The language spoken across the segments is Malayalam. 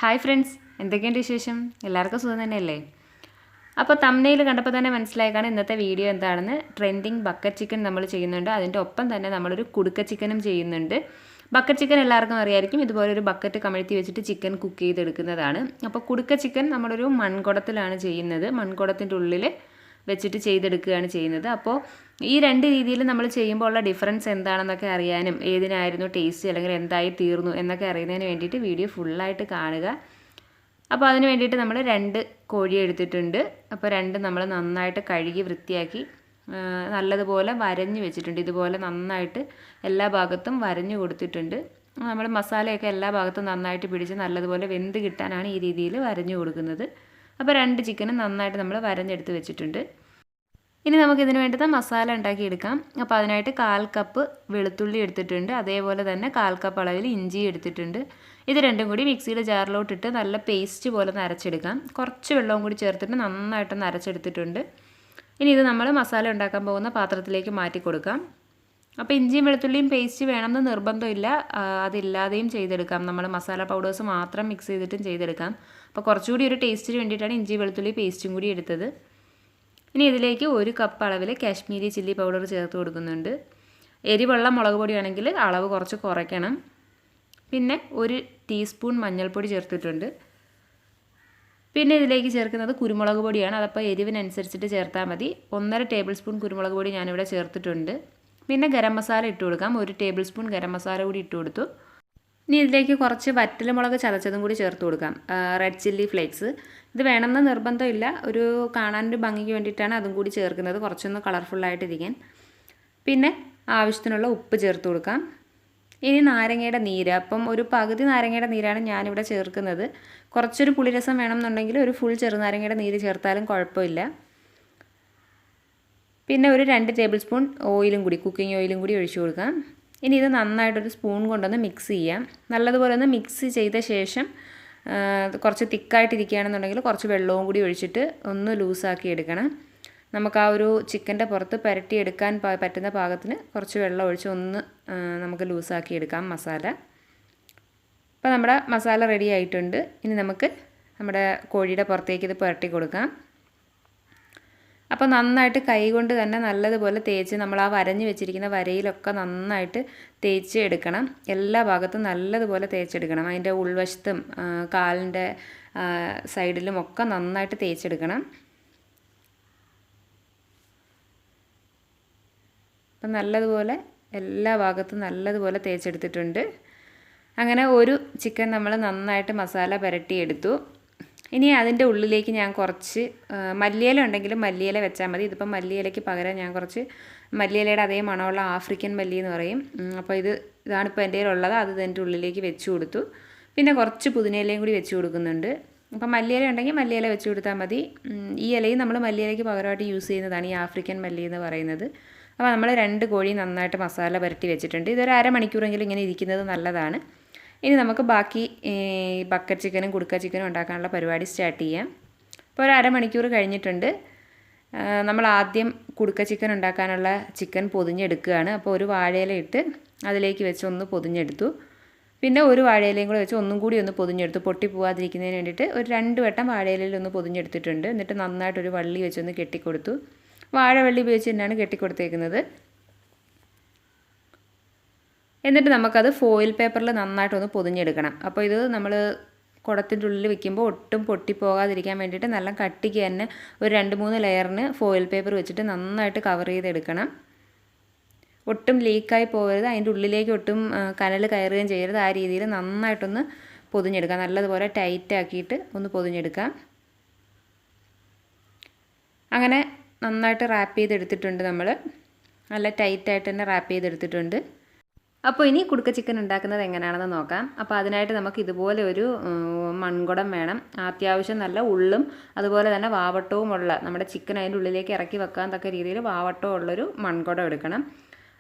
ഹായ് ഫ്രണ്ട്സ്, എന്തൊക്കെയുണ്ട് വിശേഷം? എല്ലാവർക്കും സുഖം തന്നെയല്ലേ? അപ്പോൾ തംബ്നെയിൽ കണ്ടപ്പോൾ തന്നെ മനസ്സിലായിക്കാണ് ഇന്നത്തെ വീഡിയോ എന്താണെന്ന്. ട്രെൻഡിങ് ബക്കറ്റ് ചിക്കൻ നമ്മൾ ചെയ്യുന്നുണ്ട്. അതിൻ്റെ ഒപ്പം തന്നെ നമ്മളൊരു കുടുക്ക ചിക്കനും ചെയ്യുന്നുണ്ട്. ബക്കറ്റ് ചിക്കൻ എല്ലാവർക്കും അറിയായിരിക്കും. ഇതുപോലെ ഒരു ബക്കറ്റ് കമഴ്ത്തി വെച്ചിട്ട് ചിക്കൻ കുക്ക് ചെയ്തെടുക്കുന്നതാണ്. അപ്പോൾ കുടുക്ക ചിക്കൻ നമ്മളൊരു മൺകുടത്തിലാണ് ചെയ്യുന്നത്. മൺകുടത്തിൻ്റെ ഉള്ളിൽ വെച്ചിട്ട് ചെയ്തെടുക്കുകയാണ് ചെയ്യുന്നത്. അപ്പോൾ ഈ രണ്ട് രീതിയിൽ നമ്മൾ ചെയ്യുമ്പോൾ ഉള്ള ഡിഫറൻസ് എന്താണെന്നൊക്കെ അറിയാനും ഏതിനായിരുന്നു ടേസ്റ്റ് അല്ലെങ്കിൽ എന്തായി തീർന്നു എന്നൊക്കെ അറിയുന്നതിന് വേണ്ടിയിട്ട് വീഡിയോ ഫുള്ളായിട്ട് കാണുക. അപ്പോൾ അതിന് വേണ്ടിയിട്ട് നമ്മൾ 2 കോഴി എടുത്തിട്ടുണ്ട്. അപ്പോൾ 2 നമ്മൾ നന്നായിട്ട് കഴുകി വൃത്തിയാക്കി നല്ലതുപോലെ വരഞ്ഞ് വെച്ചിട്ടുണ്ട്. ഇതുപോലെ നന്നായിട്ട് എല്ലാ ഭാഗത്തും വരഞ്ഞു കൊടുത്തിട്ടുണ്ട്. നമ്മൾ മസാലയൊക്കെ എല്ലാ ഭാഗത്തും നന്നായിട്ട് പിടിച്ച് നല്ലതുപോലെ വെന്ത് കിട്ടാനാണ് ഈ രീതിയിൽ വരഞ്ഞു കൊടുക്കുന്നത്. അപ്പോൾ 2 ചിക്കനും നന്നായിട്ട് നമ്മൾ വരഞ്ഞെടുത്ത് വെച്ചിട്ടുണ്ട്. ഇനി നമുക്കിതിന് വേണ്ടുന്ന മസാല ഉണ്ടാക്കിയെടുക്കാം. അപ്പോൾ അതിനായിട്ട് 1/4 കപ്പ് വെളുത്തുള്ളി എടുത്തിട്ടുണ്ട്. അതേപോലെ തന്നെ 1/4 കപ്പ് അളവിൽ ഇഞ്ചി എടുത്തിട്ടുണ്ട്. ഇത് രണ്ടും കൂടി മിക്സിയുടെ ജാറിലോട്ടിട്ട് നല്ല പേസ്റ്റ് പോലെ അരച്ചെടുക്കാം. കുറച്ച് വെള്ളവും കൂടി ചേർത്തിട്ട് നന്നായിട്ടൊന്ന് അരച്ചെടുത്തിട്ടുണ്ട്. ഇനി ഇത് നമ്മൾ മസാല ഉണ്ടാക്കാൻ പോകുന്ന പാത്രത്തിലേക്ക് മാറ്റി കൊടുക്കാം. അപ്പോൾ ഇഞ്ചിയും വെളുത്തുള്ളിയും പേസ്റ്റ് വേണമെന്ന് നിർബന്ധമില്ല, അതില്ലാതെയും ചെയ്തെടുക്കാം. നമ്മൾ മസാല പൗഡേഴ്സ് മാത്രം മിക്സ് ചെയ്തിട്ടും ചെയ്തെടുക്കാം. അപ്പോൾ കുറച്ചുകൂടി ഒരു ടേസ്റ്റിന് വേണ്ടിയിട്ടാണ് ഇഞ്ചി വെളുത്തുള്ളി പേസ്റ്റും കൂടി എടുത്തത്. ഇനി ഇതിലേക്ക് 1 കപ്പ് അളവിൽ കാശ്മീരി ചില്ലി പൗഡർ ചേർത്ത് കൊടുക്കുന്നുണ്ട്. എരിവുള്ള മുളക് പൊടിയാണെങ്കിൽ അളവ് കുറച്ച് കുറയ്ക്കണം. പിന്നെ 1 ടീസ്പൂൺ മഞ്ഞൾപ്പൊടി ചേർത്തിട്ടുണ്ട്. പിന്നെ ഇതിലേക്ക് ചേർക്കുന്നത് കുരുമുളക് പൊടിയാണ്. അതപ്പോൾ എരിവിനനുസരിച്ചിട്ട് ചേർത്താൽ മതി. 1.5 ടേബിൾ സ്പൂൺ കുരുമുളക് പൊടി ഞാനിവിടെ ചേർത്തിട്ടുണ്ട്. പിന്നെ ഗരം മസാല ഇട്ട് കൊടുക്കാം. 1 ടേബിൾ സ്പൂൺ ഗരം മസാല കൂടി ഇട്ട് കൊടുത്തു. ഇനി ഇതിലേക്ക് കുറച്ച് വറ്റൽമുളക് ചതച്ചതും കൂടി ചേർത്ത് കൊടുക്കാം. Red chilli flakes. ഇത് വേണമെന്ന് നിർബന്ധമില്ല, ഒരു കാണാനൊരു ഭംഗിക്ക് വേണ്ടിയിട്ടാണ് അതും കൂടി ചേർക്കുന്നത്, കുറച്ചൊന്ന് കളർഫുള്ളായിട്ടിരിക്കാൻ. പിന്നെ ആവശ്യത്തിനുള്ള ഉപ്പ് ചേർത്ത് കൊടുക്കാം. ഇനി നാരങ്ങയുടെ നീര്, അപ്പം ഒരു പകുതി നാരങ്ങയുടെ നീരാണ് ഞാനിവിടെ ചേർക്കുന്നത്. കുറച്ചൊരു പുളിരസം വേണമെന്നുണ്ടെങ്കിൽ ഒരു ഫുൾ ചെറുനാരങ്ങയുടെ നീര് ചേർത്താലും കുഴപ്പമില്ല. പിന്നെ ഒരു 2 ടേബിൾ സ്പൂൺ ഓയിലും കൂടി, കുക്കിംഗ് ഓയിലും കൂടി ഒഴിച്ചു കൊടുക്കാം. ഇനി ഇത് നന്നായിട്ടൊരു സ്പൂൺ കൊണ്ടൊന്ന് മിക്സ് ചെയ്യാം. നല്ലതുപോലെ ഒന്ന് മിക്സ് ചെയ്ത ശേഷം കുറച്ച് തിക്കായിട്ടിരിക്കുകയാണെന്നുണ്ടെങ്കിൽ കുറച്ച് വെള്ളവും കൂടി ഒഴിച്ചിട്ട് ഒന്ന് ലൂസാക്കി എടുക്കണം. നമുക്ക് ആ ഒരു ചിക്കൻ്റെ പുറത്ത് പുരട്ടിയെടുക്കാൻ പറ്റുന്ന പാകത്തിന് കുറച്ച് വെള്ളം ഒഴിച്ച് ഒന്ന് നമുക്ക് ലൂസാക്കി എടുക്കാം മസാല. അപ്പോൾ നമ്മുടെ മസാല റെഡി ആയിട്ടുണ്ട്. ഇനി നമുക്ക് നമ്മുടെ കോഴിയുടെ പുറത്തേക്ക് ഇത് പുരട്ടി കൊടുക്കാം. അപ്പോൾ നന്നായിട്ട് കൈ കൊണ്ട് തന്നെ നല്ലതുപോലെ തേച്ച് നമ്മൾ ആ വരഞ്ഞ് വെച്ചിരിക്കുന്ന വരയിലൊക്കെ നന്നായിട്ട് തേച്ച് എടുക്കണം. എല്ലാ ഭാഗത്തും നല്ലതുപോലെ തേച്ചെടുക്കണം. അതിൻ്റെ ഉൾവശത്തും കാലിൻ്റെ സൈഡിലും ഒക്കെ നന്നായിട്ട് തേച്ചെടുക്കണം. അപ്പം നല്ലതുപോലെ എല്ലാ ഭാഗത്തും നല്ലതുപോലെ തേച്ചെടുത്തിട്ടുണ്ട്. അങ്ങനെ ഒരു ചിക്കൻ നമ്മൾ നന്നായിട്ട് മസാല പുരട്ടിയെടുത്തു. ഇനി അതിൻ്റെ ഉള്ളിലേക്ക് ഞാൻ കുറച്ച് മല്ലിയില ഉണ്ടെങ്കിലും മല്ലിയില വെച്ചാൽ മതി. ഇതിപ്പം മല്ലിയിലയ്ക്ക് പകരം ഞാൻ കുറച്ച് മല്ലിയിലയുടെ അതേ മണമുള്ള ആഫ്രിക്കൻ മല്ലി എന്ന് പറയും. അപ്പോൾ ഇതാണിപ്പോൾ എൻ്റെ കയ്യിലുള്ളത്. അത് ഇതിൻ്റെ ഉള്ളിലേക്ക് വെച്ച് കൊടുത്തു. പിന്നെ കുറച്ച് പുതിനയിലയും കൂടി വെച്ച് കൊടുക്കുന്നുണ്ട്. അപ്പം മല്ലിയില ഉണ്ടെങ്കിൽ മല്ലിയില വെച്ച് കൊടുത്താൽ മതി. ഈ ഇലയും നമ്മൾ മല്ലിയിലയ്ക്ക് പകരമായിട്ട് യൂസ് ചെയ്യുന്നതാണ് ഈ ആഫ്രിക്കൻ മല്ലി എന്ന് പറയുന്നത്. അപ്പോൾ നമ്മൾ 2 കോഴി നന്നായിട്ട് മസാല പുരട്ടി വെച്ചിട്ടുണ്ട്. ഇതൊരു അരമണിക്കൂറെങ്കിലും ഇങ്ങനെ ഇരിക്കുന്നത് നല്ലതാണ്. ഇനി നമുക്ക് ബാക്കി ബക്കറ്റ് ചിക്കനും കുടുക്ക ചിക്കനും ഉണ്ടാക്കാനുള്ള പരിപാടി സ്റ്റാർട്ട് ചെയ്യാം. ഇപ്പോൾ ഒരു അരമണിക്കൂർ കഴിഞ്ഞിട്ടുണ്ട്. നമ്മൾ ആദ്യം കുടുക്ക ചിക്കൻ ഉണ്ടാക്കാനുള്ള ചിക്കൻ പൊതിഞ്ഞെടുക്കുകയാണ്. അപ്പോൾ ഒരു വാഴയില ഇട്ട് അതിലേക്ക് വെച്ച് ഒന്ന് പൊതിഞ്ഞെടുത്തു. പിന്നെ ഒരു വാഴയിലയും കൂടെ വെച്ച് ഒന്നും കൂടി ഒന്ന് പൊതിഞ്ഞെടുത്തു. പൊട്ടി പോകാതിരിക്കുന്നതിന് വേണ്ടിയിട്ട് ഒരു 2 വട്ടം വാഴയിലയിൽ ഒന്ന് പൊതിഞ്ഞെടുത്തിട്ടുണ്ട്. എന്നിട്ട് നന്നായിട്ടൊരു വള്ളി വെച്ചൊന്ന് കെട്ടിക്കൊടുത്തു. വാഴവള്ളി ഉപയോഗിച്ച് തന്നെയാണ് കെട്ടിക്കൊടുത്തേക്കുന്നത്. എന്നിട്ട് നമുക്കത് ഫോയിൽ പേപ്പറിൽ നന്നായിട്ടൊന്ന് പൊതിഞ്ഞെടുക്കണം. അപ്പോൾ ഇത് നമ്മൾ കുടത്തിൻ്റെ ഉള്ളിൽ വെക്കുമ്പോൾ ഒട്ടും പൊട്ടിപ്പോകാതിരിക്കാൻ വേണ്ടിയിട്ട് നല്ല കട്ടിക്ക് തന്നെ ഒരു 2-3 ലെയറിന് ഫോയിൽ പേപ്പർ വെച്ചിട്ട് നന്നായിട്ട് കവർ ചെയ്തെടുക്കണം. ഒട്ടും ലീക്കായി പോകരുത്, അതിൻ്റെ ഉള്ളിലേക്ക് ഒട്ടും കനൽ കയറുകയും ചെയ്യരുത്. ആ രീതിയിൽ നന്നായിട്ടൊന്ന് പൊതിഞ്ഞെടുക്കാം. നല്ലതുപോലെ ടൈറ്റാക്കിയിട്ട് ഒന്ന് പൊതിഞ്ഞെടുക്കാം. അങ്ങനെ നന്നായിട്ട് റാപ്പ് ചെയ്തെടുത്തിട്ടുണ്ട്. നമ്മൾ നല്ല ടൈറ്റായിട്ട് തന്നെ റാപ്പ് ചെയ്തെടുത്തിട്ടുണ്ട്. അപ്പോൾ ഇനി കുടുക്ക ചിക്കൻ ഉണ്ടാക്കുന്നത് എങ്ങനെയാണെന്ന് നോക്കാം. അപ്പോൾ അതിനായിട്ട് നമുക്ക് ഇതുപോലെ ഒരു മൺകുടം വേണം. അത്യാവശ്യം നല്ല ഉള്ളും അതുപോലെ തന്നെ വാവട്ടവുമുള്ള, നമ്മുടെ ചിക്കൻ അതിൻ്റെ ഉള്ളിലേക്ക് ഇറക്കി വെക്കാൻ തക്ക രീതിയിൽ വാവട്ടമുള്ളൊരു മൺകുടം എടുക്കണം.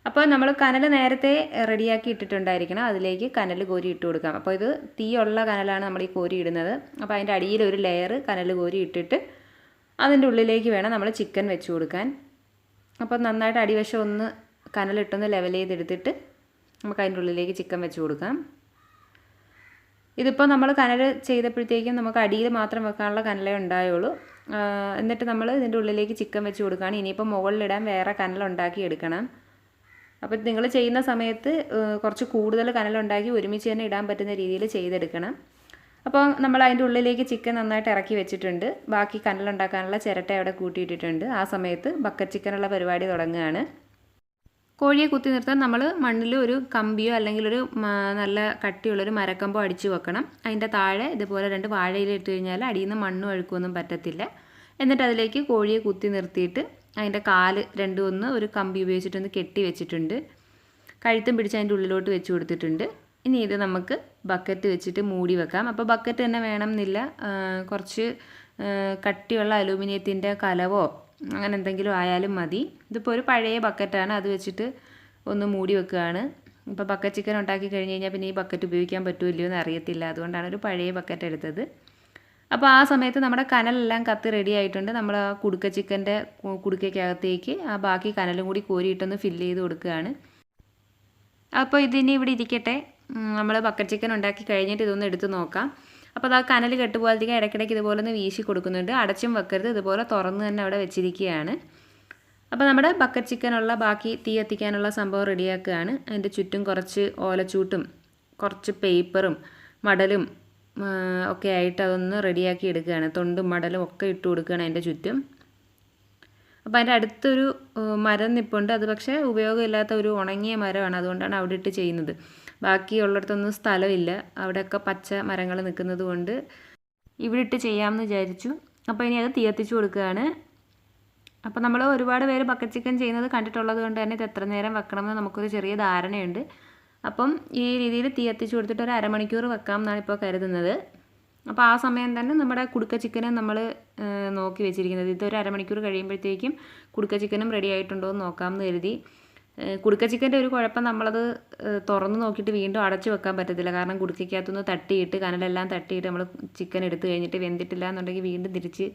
അപ്പോൾ നമ്മൾ കനൽ നേരത്തെ റെഡിയാക്കി ഇട്ടിട്ടുണ്ടായിരിക്കണം. അതിലേക്ക് കനൽ കോരി ഇട്ട് കൊടുക്കാം. അപ്പോൾ ഇത് തീയുള്ള കനലാണ് നമ്മൾ ഈ കോരി ഇടുന്നത്. അപ്പോൾ അതിൻ്റെ അടിയിൽ ഒരു ലെയർ കനൽ കോരി ഇട്ടിട്ട് അതിൻ്റെ ഉള്ളിലേക്ക് വേണം നമ്മൾ ചിക്കൻ വെച്ച് കൊടുക്കാൻ. അപ്പോൾ നന്നായിട്ട് അടിവശം ഒന്ന് കനലിട്ടൊന്ന് ലെവൽ ചെയ്തെടുത്തിട്ട് നമുക്ക് അതിൻ്റെ ഉള്ളിലേക്ക് ചിക്കൻ വെച്ച് കൊടുക്കാം. ഇതിപ്പോൾ നമ്മൾ കനൽ ചെയ്തപ്പോഴത്തേക്കും നമുക്ക് അടിയിൽ മാത്രം വെക്കാനുള്ള കനലേ ഉണ്ടായുള്ളൂ. എന്നിട്ട് നമ്മൾ ഇതിൻ്റെ ഉള്ളിലേക്ക് ചിക്കൻ വെച്ച് കൊടുക്കുകയാണ്. ഇനിയിപ്പോൾ മുകളിലിടാൻ വേറെ കനലുണ്ടാക്കി എടുക്കണം. അപ്പോൾ നിങ്ങൾ ചെയ്യുന്ന സമയത്ത് കുറച്ച് കൂടുതൽ കനലുണ്ടാക്കി ഒരുമിച്ച് തന്നെ ഇടാൻ പറ്റുന്ന രീതിയിൽ ചെയ്തെടുക്കണം. അപ്പോൾ നമ്മൾ അതിൻ്റെ ഉള്ളിലേക്ക് ചിക്കൻ നന്നായിട്ട് ഇറക്കി വെച്ചിട്ടുണ്ട്. ബാക്കി കനലുണ്ടാക്കാനുള്ള ചിരട്ട അവിടെ കൂട്ടിയിട്ടിട്ടുണ്ട്. ആ സമയത്ത് ബക്കറ്റ് ചിക്കനുള്ള പരിപാടി തുടങ്ങുകയാണ്. കോഴിയെ കുത്തി നിർത്താൻ നമ്മൾ മണ്ണിൽ ഒരു കമ്പിയോ അല്ലെങ്കിൽ ഒരു നല്ല കട്ടിയുള്ളൊരു മരക്കമ്പോ അടിച്ചു വെക്കണം. അതിൻ്റെ താഴെ ഇതുപോലെ 2 വാഴയില ഇട്ട് കഴിഞ്ഞാൽ അടിയിൽ നിന്ന് മണ്ണും അഴുക്കൊന്നും പറ്റത്തില്ല. എന്നിട്ട് അതിലേക്ക് കോഴിയെ കുത്തി നിർത്തിയിട്ട് അതിൻ്റെ കാല് രണ്ടും ഒന്ന് ഒരു കമ്പി ഉപയോഗിച്ചിട്ടൊന്ന് കെട്ടി വെച്ചിട്ടുണ്ട്. കഴുത്തും പിടിച്ച് അതിൻ്റെ ഉള്ളിലോട്ട് വെച്ച് കൊടുത്തിട്ടുണ്ട്. ഇനി ഇത് നമുക്ക് ബക്കറ്റ് വെച്ചിട്ട് മൂടി വെക്കാം. അപ്പോൾ ബക്കറ്റ് തന്നെ വേണം എന്നില്ല, കുറച്ച് കട്ടിയുള്ള അലൂമിനിയത്തിൻ്റെ കലവോ അങ്ങനെ എന്തെങ്കിലും ആയാലും മതി. ഇതിപ്പോൾ ഒരു പഴയ ബക്കറ്റാണ്, അത് വെച്ചിട്ട് ഒന്ന് മൂടി വെക്കുകയാണ്. ഇപ്പോൾ ബക്കറ്റ് ചിക്കൻ ഉണ്ടാക്കി കഴിഞ്ഞ് കഴിഞ്ഞാൽ പിന്നെ ഈ ബക്കറ്റ് ഉപയോഗിക്കാൻ പറ്റുമല്ലോ എന്ന് അറിയത്തില്ല, അതുകൊണ്ടാണ് ഒരു പഴയ ബക്കറ്റ് എടുത്തത്. അപ്പോൾ ആ സമയത്ത് നമ്മുടെ കനലെല്ലാം കത്തി റെഡി ആയിട്ടുണ്ട്. നമ്മൾ ആ കുടുക്ക ചിക്കൻ്റെ കുടുക്കയ്ക്കകത്തേക്ക് ആ ബാക്കി കനലും കൂടി കോരിയിട്ടൊന്ന് ഫില്ല് ചെയ്ത് കൊടുക്കുകയാണ്. അപ്പോൾ ഇതിനി ഇവിടെ ഇരിക്കട്ടെ, നമ്മൾ ബക്കറ്റ് ചിക്കൻ ഉണ്ടാക്കി കഴിഞ്ഞിട്ട് ഇതൊന്ന് എടുത്ത് നോക്കാം. അപ്പോൾ അത് ആ കനൽ കെട്ടുപോലത്തേക്ക് ഇടയ്ക്കിടയ്ക്ക് ഇതുപോലെ ഒന്ന് വീശി കൊടുക്കുന്നുണ്ട്. അടച്ചും വെക്കരുത്, ഇതുപോലെ തുറന്ന് തന്നെ അവിടെ വെച്ചിരിക്കുകയാണ്. അപ്പോൾ നമ്മുടെ ബക്കറ്റ് ചിക്കനുള്ള ബാക്കി തീ എത്തിക്കാനുള്ള സംഭവം റെഡിയാക്കുകയാണ്. അതിൻ്റെ ചുറ്റും കുറച്ച് ഓലച്ചൂട്ടും കുറച്ച് പേപ്പറും മടലും ഒക്കെ ആയിട്ട് അതൊന്ന് റെഡിയാക്കി എടുക്കുകയാണ്. തൊണ്ടും മടലും ഒക്കെ ഇട്ട് കൊടുക്കുകയാണ് അതിൻ്റെ ചുറ്റും. അപ്പോൾ അതിൻ്റെ അടുത്തൊരു മരം നിൽപ്പുണ്ട്. അത് പക്ഷേ ഉപയോഗമില്ലാത്ത ഒരു ഉണങ്ങിയ മരമാണ്, അതുകൊണ്ടാണ് അവിടെ ഇട്ട് ചെയ്യുന്നത്. ബാക്കിയുള്ളിടത്തൊന്നും സ്ഥലമില്ല, അവിടെയൊക്കെ പച്ച മരങ്ങൾ നിൽക്കുന്നത് കൊണ്ട് ഇവിടെ ഇട്ട് ചെയ്യാമെന്ന് വിചാരിച്ചു. അപ്പോൾ ഇനി അത് തീ കത്തിച്ച് കൊടുക്കുകയാണ്. അപ്പോൾ നമ്മൾ ഒരുപാട് പേര് ബക്കറ്റ് ചിക്കൻ ചെയ്യുന്നത് കണ്ടിട്ടുള്ളത് കൊണ്ട് തന്നെ ഇത് എത്ര നേരം വെക്കണമെന്ന് നമുക്കൊരു ചെറിയ ധാരണയുണ്ട്. അപ്പം ഈ രീതിയിൽ തീ കത്തിച്ച് കൊടുത്തിട്ട് ഒരു അരമണിക്കൂർ വെക്കാം എന്നാണ് ഇപ്പോൾ കരുതുന്നത്. അപ്പോൾ ആ സമയം തന്നെ നമ്മുടെ കുടുക്ക ചിക്കനെ നമ്മൾ നോക്കി വെച്ചിരിക്കുന്നത്. ഇതൊരു അരമണിക്കൂർ കഴിയുമ്പോഴത്തേക്കും കുടുക്ക ചിക്കനും റെഡി ആയിട്ടുണ്ടോ എന്ന് നോക്കാമെന്ന് കരുതി. കുടുക്ക ചിക്കൻ്റെ ഒരു കുഴപ്പം, നമ്മളത് തുറന്ന് നോക്കിയിട്ട് വീണ്ടും അടച്ചു വെക്കാൻ പറ്റത്തില്ല. കാരണം കുടുക്കയ്ക്കകത്തുനിന്ന് തട്ടിയിട്ട് കനലെല്ലാം തട്ടിയിട്ട് നമ്മൾ ചിക്കൻ എടുത്തു കഴിഞ്ഞിട്ട് വെന്തിട്ടില്ല എന്നുണ്ടെങ്കിൽ വീണ്ടും തിരിച്ച്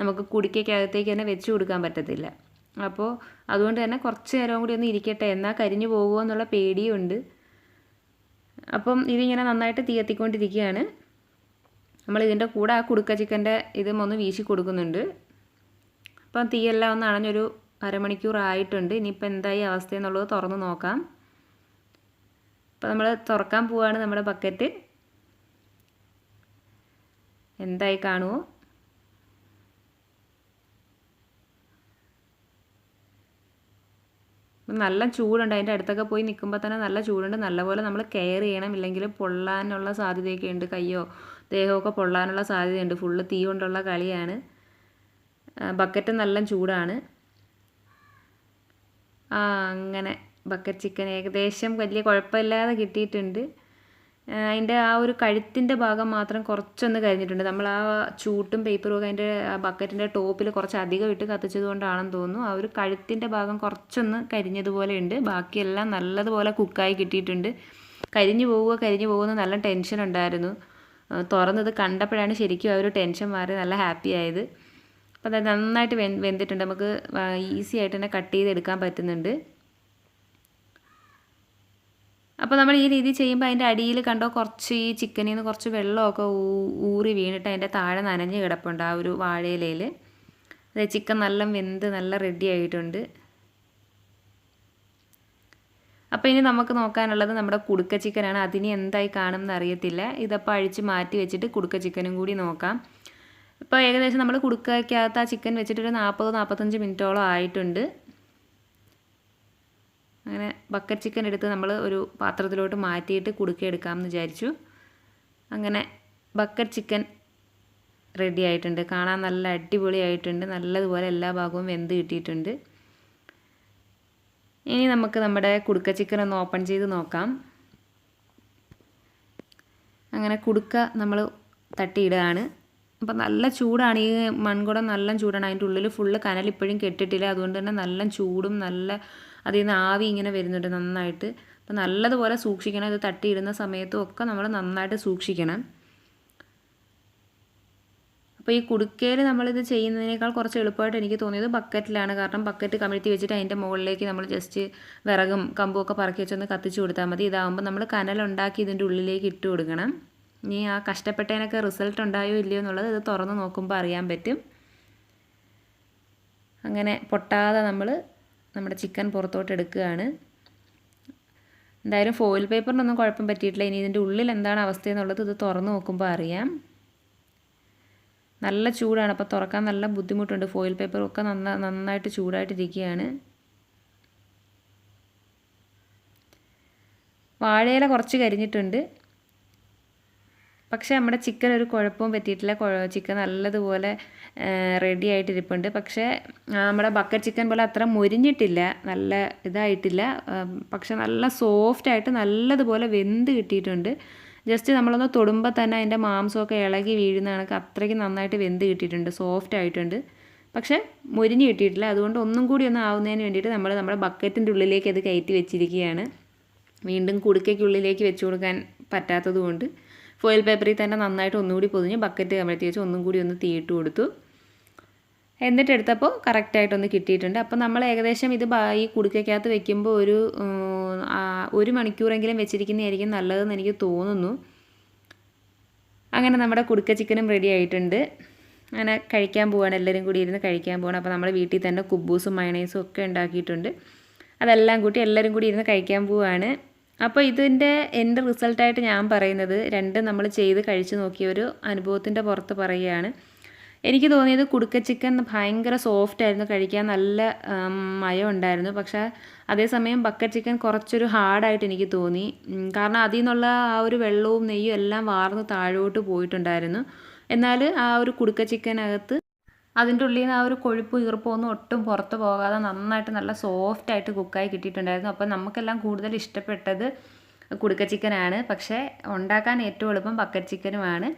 നമുക്ക് കുടുക്കയ്ക്കകത്തേക്ക് തന്നെ വെച്ച് കൊടുക്കാൻ പറ്റത്തില്ല. അപ്പോൾ അതുകൊണ്ട് തന്നെ കുറച്ച് നേരം കൂടി ഒന്ന് ഇരിക്കട്ടെ, എന്നാൽ കരിഞ്ഞു പോകുമോ എന്നുള്ള പേടിയുണ്ട്. അപ്പം ഇതിങ്ങനെ നന്നായിട്ട് തീ കത്തിക്കൊണ്ടിരിക്കുകയാണ്. നമ്മൾ ഇതിൻ്റെ കൂടെ ആ കുടുക്ക ചിക്കൻ്റെ ഇതും ഒന്ന് വീശി കൊടുക്കുന്നുണ്ട്. അപ്പം തീയെല്ലാം ഒന്ന് അണഞ്ഞൊരു അരമണിക്കൂർ ആയിട്ടുണ്ട്. ഇനിയിപ്പോൾ എന്തായി അവസ്ഥ എന്നുള്ളത് തുറന്ന് നോക്കാം. അപ്പോൾ നമ്മൾ തുറക്കാൻ പോവുകയാണ് നമ്മുടെ ബക്കറ്റ്. എന്തായി കാണുമോ? നല്ല ചൂടുണ്ട്, അതിൻ്റെ അടുത്തൊക്കെ പോയി നിൽക്കുമ്പോൾ തന്നെ നല്ല ചൂടുണ്ട്. നല്ലപോലെ നമ്മൾ കെയർ ചെയ്യണം, ഇല്ലെങ്കിൽ പൊള്ളാനുള്ള സാധ്യതയൊക്കെ ഉണ്ട്. കയ്യോ ദേഹമൊക്കെ പൊള്ളാനുള്ള സാധ്യതയുണ്ട്. ഫുള്ള് തീ കൊണ്ടുള്ള കളിയാണ്. ബക്കറ്റ് നല്ല ചൂടാണ്. അങ്ങനെ ബക്കറ്റ് ചിക്കൻ ഏകദേശം വലിയ കുഴപ്പമില്ലാതെ കിട്ടിയിട്ടുണ്ട്. അതിൻ്റെ ആ ഒരു കഴുത്തിൻ്റെ ഭാഗം മാത്രം കുറച്ചൊന്ന് കരിഞ്ഞിട്ടുണ്ട്. നമ്മൾ ആ ചൂട്ടും പേപ്പറും ഒക്കെ അതിൻ്റെ ആ ബക്കറ്റിൻ്റെ ടോപ്പിൽ കുറച്ച് അധികം ഇട്ട് കത്തിച്ചത് കൊണ്ടാണെന്ന് തോന്നുന്നു. ആ ഒരു കഴുത്തിൻ്റെ ഭാഗം കുറച്ചൊന്ന് കരിഞ്ഞതുപോലെ ഉണ്ട്. ബാക്കിയെല്ലാം നല്ലതുപോലെ കുക്കായി കിട്ടിയിട്ടുണ്ട്. കരിഞ്ഞു പോകുമെന്ന് നല്ല ടെൻഷൻ ഉണ്ടായിരുന്നു. തുറന്നത് കണ്ടപ്പോഴാണ് ശരിക്കും ആ ഒരു ടെൻഷൻ മാറി നല്ല ഹാപ്പി ആയത്. അപ്പോൾ അത് നന്നായിട്ട് വെന്തിട്ടുണ്ട്. നമുക്ക് ഈസി ആയിട്ട് തന്നെ കട്ട് ചെയ്തെടുക്കാൻ പറ്റുന്നുണ്ട്. അപ്പോൾ നമ്മൾ ഈ രീതി ചെയ്യുമ്പോൾ അതിൻ്റെ അടിയിൽ കണ്ടോ കുറച്ച് ഈ ചിക്കനിൽ നിന്ന് കുറച്ച് വെള്ളമൊക്കെ ഊറി വീണിട്ട് അതിൻ്റെ താഴെ നനഞ്ഞ് കിടപ്പുണ്ട് ആ ഒരു വാഴയിലയിൽ. അതായത് ചിക്കൻ നല്ല വെന്ത് നല്ല റെഡി ആയിട്ടുണ്ട്. അപ്പോൾ ഇനി നമുക്ക് നോക്കാനുള്ളത് നമ്മുടെ കുടുക്ക ചിക്കനാണ്. അതിന് എന്തായി കാണുമെന്ന് അറിയത്തില്ല. ഇതപ്പോൾ അഴിച്ച് മാറ്റി വെച്ചിട്ട് കുടുക്ക ചിക്കനും കൂടി നോക്കാം. ഇപ്പോൾ ഏകദേശം നമ്മൾ കുടുക്കയ്ക്കകത്ത് ആ ചിക്കൻ വെച്ചിട്ടൊരു 40-45 മിനിറ്റോളം ആയിട്ടുണ്ട്. അങ്ങനെ ബക്കറ്റ് ചിക്കൻ എടുത്ത് നമ്മൾ ഒരു പാത്രത്തിലോട്ട് മാറ്റിയിട്ട് കുടുക്ക എടുക്കാമെന്ന് വിചാരിച്ചു. അങ്ങനെ ബക്കറ്റ് ചിക്കൻ റെഡി ആയിട്ടുണ്ട്. കാണാൻ നല്ല അടിപൊളിയായിട്ടുണ്ട്. നല്ലതുപോലെ എല്ലാ ഭാഗവും വെന്ത് കിട്ടിയിട്ടുണ്ട്. ഇനി നമുക്ക് നമ്മുടെ കുടുക്ക ചിക്കൻ ഒന്ന് ഓപ്പൺ ചെയ്ത് നോക്കാം. അങ്ങനെ കുടുക്ക നമ്മൾ തട്ടിയിടുകയാണ്. അപ്പോൾ നല്ല ചൂടാണ്, ഈ മൺകുടം നല്ല ചൂടാണ്. അതിൻ്റെ ഉള്ളിൽ ഫുള്ള് കനൽ ഇപ്പോഴും കെട്ടിട്ടില്ല, അതുകൊണ്ട് തന്നെ നല്ല ചൂടും നല്ല അതിൽ നിന്ന് ആവി ഇങ്ങനെ വരുന്നുണ്ട് നന്നായിട്ട്. അപ്പോൾ നല്ലതുപോലെ സൂക്ഷിക്കണം. ഇത് തട്ടിയിടുന്ന സമയത്തും ഒക്കെ നമ്മൾ നന്നായിട്ട് സൂക്ഷിക്കണം. അപ്പോൾ ഈ കുടുക്കയിൽ നമ്മളിത് ചെയ്യുന്നതിനേക്കാൾ കുറച്ച് എളുപ്പമായിട്ട് എനിക്ക് തോന്നിയത് ബക്കറ്റിലാണ്. കാരണം ബക്കറ്റ് കമിഴ്ത്തി വെച്ചിട്ട് അതിൻ്റെ മുകളിലേക്ക് നമ്മൾ ജസ്റ്റ് വിറകും കമ്പും ഒക്കെ പറക്കി വെച്ചൊന്ന് കത്തിച്ച് കൊടുത്താൽ മതി. ഇതാകുമ്പോൾ നമ്മൾ കനലുണ്ടാക്കി ഇതിൻ്റെ ഉള്ളിലേക്ക് ഇട്ട് കൊടുക്കണം. ഇനി ആ കഷ്ടപ്പെട്ടതിനൊക്കെ റിസൾട്ട് ഉണ്ടായോ ഇല്ലയോ എന്നുള്ളത് ഇത് തുറന്ന് നോക്കുമ്പോൾ അറിയാൻ പറ്റും. അങ്ങനെ പൊട്ടാതെ നമ്മൾ നമ്മുടെ ചിക്കൻ പുറത്തോട്ട് എടുക്കുകയാണ്. എന്തായാലും ഫോയിൽ പേപ്പറിനൊന്നും കുഴപ്പം പറ്റിയിട്ടില്ല. ഇനി ഇതിൻ്റെ ഉള്ളിൽ എന്താണ് അവസ്ഥ എന്നുള്ളത് ഇത് തുറന്ന് നോക്കുമ്പോൾ അറിയാം. നല്ല ചൂടാണ്, അപ്പോൾ തുറക്കാൻ നല്ല ബുദ്ധിമുട്ടുണ്ട്. ഫോയിൽ പേപ്പറൊക്കെ നന്നായിട്ട് ചൂടായിട്ടിരിക്കുകയാണ്. വാഴയില കുറച്ച് കരിഞ്ഞിട്ടുണ്ട്, പക്ഷേ നമ്മുടെ ചിക്കൻ ഒരു കുഴപ്പവും പറ്റിയിട്ടില്ല. ചിക്കൻ നല്ലതുപോലെ റെഡി ആയിട്ടിരിപ്പുണ്ട്. പക്ഷേ നമ്മുടെ ബക്കറ്റ് ചിക്കൻ പോലെ അത്ര മൊരിഞ്ഞിട്ടില്ല, നല്ല ഇതായിട്ടില്ല. പക്ഷെ നല്ല സോഫ്റ്റായിട്ട് നല്ലതുപോലെ വെന്ത് കിട്ടിയിട്ടുണ്ട്. ജസ്റ്റ് നമ്മളൊന്ന് തൊടുമ്പോൾ തന്നെ അതിൻ്റെ മാംസമൊക്കെ ഇളകി വീഴുന്ന കണക്ക് അത്രയ്ക്ക് നന്നായിട്ട് വെന്ത് കിട്ടിയിട്ടുണ്ട്, സോഫ്റ്റ് ആയിട്ടുണ്ട്. പക്ഷേ മൊരിഞ്ഞ് കിട്ടിയിട്ടില്ല. അതുകൊണ്ട് ഒന്നും കൂടി ഒന്ന് ആവുന്നതിന് വേണ്ടിയിട്ട് നമ്മൾ നമ്മുടെ ബക്കറ്റിൻ്റെ ഉള്ളിലേക്ക് അത് കയറ്റി വെച്ചിരിക്കുകയാണ്. വീണ്ടും കുടുക്കയ്ക്കുള്ളിലേക്ക് വെച്ച് കൊടുക്കാൻ പറ്റാത്തത് കൊണ്ട് ഫോയിൽ പേപ്പറിൽ തന്നെ നന്നായിട്ട് ഒന്നുകൂടി പൊതിഞ്ഞ് ബക്കറ്റ് കമഴ്ത്തി വെച്ച് ഒന്നും കൂടി ഒന്ന് തീയിട്ട് കൊടുത്തു. എന്നിട്ട് എടുത്തപ്പോൾ കറക്റ്റായിട്ടൊന്ന് കിട്ടിയിട്ടുണ്ട്. അപ്പോൾ നമ്മൾ ഏകദേശം ഇത് ഈ കുടുക്കയ്ക്കകത്ത് വെക്കുമ്പോൾ ഒരു മണിക്കൂറെങ്കിലും വെച്ചിരിക്കുന്നതായിരിക്കും നല്ലതെന്ന് എനിക്ക് തോന്നുന്നു. അങ്ങനെ നമ്മുടെ കുടുക്ക ചിക്കനും റെഡി ആയിട്ടുണ്ട്. അങ്ങനെ കഴിക്കാൻ പോവുകയാണ്, എല്ലാവരും കൂടി ഇരുന്ന് കഴിക്കാൻ പോവുകയാണ്. അപ്പോൾ നമ്മൾ വീട്ടിൽ തന്നെ കുബൂസും മയണൈസും ഒക്കെ ഉണ്ടാക്കിയിട്ടുണ്ട്. അതെല്ലാം കൂട്ടി എല്ലാവരും കൂടി ഇരുന്ന് കഴിക്കാൻ പോവുകയാണ്. അപ്പോൾ ഇതിൻ്റെ എൻ്റെ റിസൾട്ടായിട്ട് ഞാൻ പറയുന്നത് രണ്ടും നമ്മൾ ചെയ്ത് കഴിച്ച് നോക്കിയ ഒരു അനുഭവത്തിൻ്റെ പുറത്ത് പറയുകയാണ്. എനിക്ക് തോന്നിയത് കുടുക്ക ചിക്കൻ ഭയങ്കര സോഫ്റ്റ് ആയിരുന്നു, കഴിക്കാൻ നല്ല മയം ഉണ്ടായിരുന്നു. പക്ഷേ അതേസമയം ബക്കറ്റ് ചിക്കൻ കുറച്ചൊരു ഹാർഡായിട്ട് എനിക്ക് തോന്നി. കാരണം അതിൽ നിന്നുള്ള ആ ഒരു വെള്ളവും നെയ്യും എല്ലാം വാർന്ന് താഴോട്ട് പോയിട്ടുണ്ടായിരുന്നു. എന്നാൽ ആ ഒരു കുടുക്ക ചിക്കനകത്ത് അതിൻ്റെ ഉള്ളിൽ നിന്ന് ആ ഒരു കൊഴുപ്പ് ഈർപ്പമൊന്നും ഒട്ടും പുറത്ത് പോകാതെ നന്നായിട്ട് നല്ല സോഫ്റ്റായിട്ട് കുക്കായി കിട്ടിയിട്ടുണ്ടായിരുന്നു. അപ്പോൾ നമുക്കെല്ലാം കൂടുതൽ ഇഷ്ടപ്പെട്ടത് കുടുക്ക ചിക്കനാണ്. പക്ഷേ ഉണ്ടാക്കാൻ ഏറ്റവും എളുപ്പം ബക്കറ്റ് ചിക്കനുമാണ്.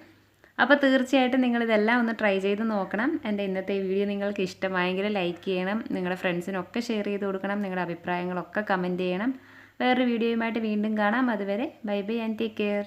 അപ്പോൾ തീർച്ചയായിട്ടും നിങ്ങളിതെല്ലാം ഒന്ന് ട്രൈ ചെയ്ത് നോക്കണം. എൻ്റെ ഇന്നത്തെ വീഡിയോ നിങ്ങൾക്ക് ഇഷ്ടമായെങ്കിൽ ലൈക്ക് ചെയ്യണം, നിങ്ങളുടെ ഫ്രണ്ട്സിനൊക്കെ ഷെയർ ചെയ്ത് കൊടുക്കണം, നിങ്ങളുടെ അഭിപ്രായങ്ങളൊക്കെ കമൻറ്റ് ചെയ്യണം. വേറൊരു വീഡിയോയുമായിട്ട് വീണ്ടും കാണാം. അതുവരെ bye bye and take care.